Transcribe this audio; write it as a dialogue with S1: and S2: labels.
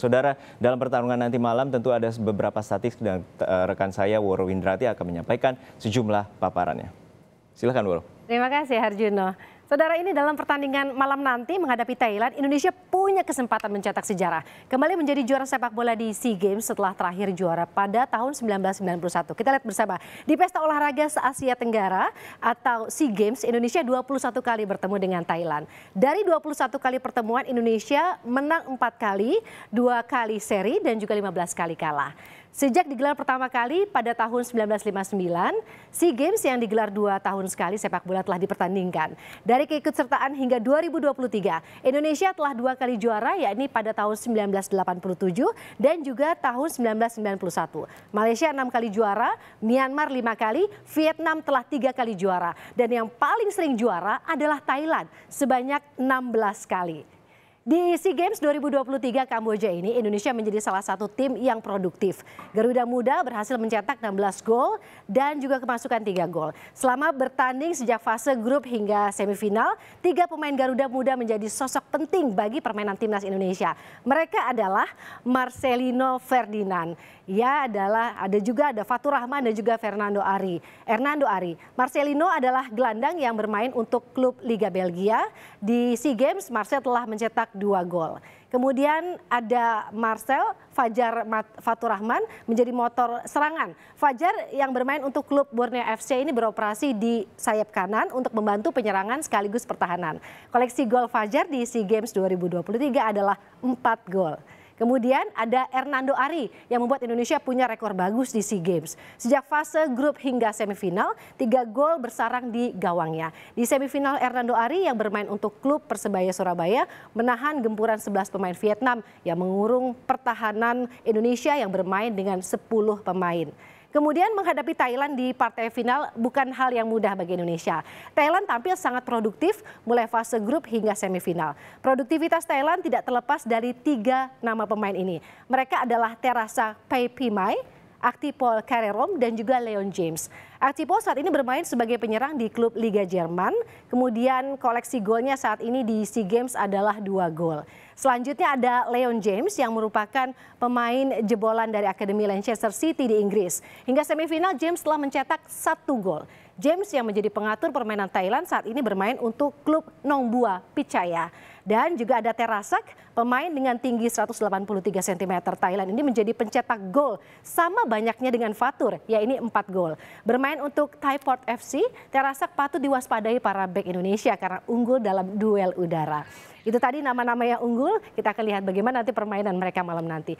S1: Saudara, dalam pertarungan nanti malam tentu ada beberapa statistik dan rekan saya Woro Windrati akan menyampaikan sejumlah paparannya. Silakan Woro.
S2: Terima kasih Harjuno. Saudara, ini dalam pertandingan malam nanti menghadapi Thailand, Indonesia punya kesempatan mencetak sejarah. Kembali menjadi juara sepak bola di SEA Games setelah terakhir juara pada tahun 1991. Kita lihat bersama, di Pesta Olahraga se-Asia Tenggara atau SEA Games, Indonesia 21 kali bertemu dengan Thailand. Dari 21 kali pertemuan, Indonesia menang 4 kali, 2 kali seri dan juga 15 kali kalah. Sejak digelar pertama kali pada tahun 1959, SEA Games yang digelar 2 tahun sekali sepak bola telah dipertandingkan. Dari keikutsertaan hingga 2023, Indonesia telah 2 kali juara, yakni pada tahun 1987 dan juga tahun 1991. Malaysia 6 kali juara, Myanmar 5 kali, Vietnam telah 3 kali juara. Dan yang paling sering juara adalah Thailand sebanyak 16 kali. Di SEA Games 2023 Kamboja ini, Indonesia menjadi salah satu tim yang produktif. Garuda Muda berhasil mencetak 16 gol dan juga kemasukan 3 gol. Selama bertanding sejak fase grup hingga semifinal, 3 pemain Garuda Muda menjadi sosok penting bagi permainan timnas Indonesia. Mereka adalah Marcelino Ferdinand. Ada Fatur Rahman dan juga Hernando Ari. Marcelino adalah gelandang yang bermain untuk klub Liga Belgia. Di SEA Games, Marcel telah mencetak 2 gol. Kemudian ada Fatur Rahman menjadi motor serangan. Fajar yang bermain untuk klub Borneo FC ini beroperasi di sayap kanan untuk membantu penyerangan sekaligus pertahanan. Koleksi gol Fajar di SEA Games 2023 adalah 4 gol. Kemudian ada Hernando Ari yang membuat Indonesia punya rekor bagus di SEA Games. Sejak fase grup hingga semifinal, 3 gol bersarang di gawangnya. Di semifinal, Hernando Ari yang bermain untuk klub Persebaya Surabaya menahan gempuran 11 pemain Vietnam yang mengurung pertahanan Indonesia yang bermain dengan 10 pemain. Kemudian menghadapi Thailand di partai final bukan hal yang mudah bagi Indonesia. Thailand tampil sangat produktif mulai fase grup hingga semifinal. Produktivitas Thailand tidak terlepas dari 3 nama pemain ini. Mereka adalah Terasa Paypimai, Aktipol Karerom dan juga Leon James. Aktipol saat ini bermain sebagai penyerang di klub Liga Jerman. Kemudian koleksi golnya saat ini di SEA Games adalah 2 gol. Selanjutnya ada Leon James yang merupakan pemain jebolan dari Akademi Manchester City di Inggris. Hingga semifinal James telah mencetak 1 gol. James yang menjadi pengatur permainan Thailand saat ini bermain untuk klub Nongbua Pichaya. Dan juga ada Terasak, pemain dengan tinggi 183 cm Thailand ini menjadi pencetak gol sama banyaknya dengan Fatur, yaitu 4 gol. Bermain untuk Thai Port FC, Terasak patut diwaspadai para bek Indonesia karena unggul dalam duel udara. Itu tadi nama-nama yang unggul, kita akan lihat bagaimana nanti permainan mereka malam nanti.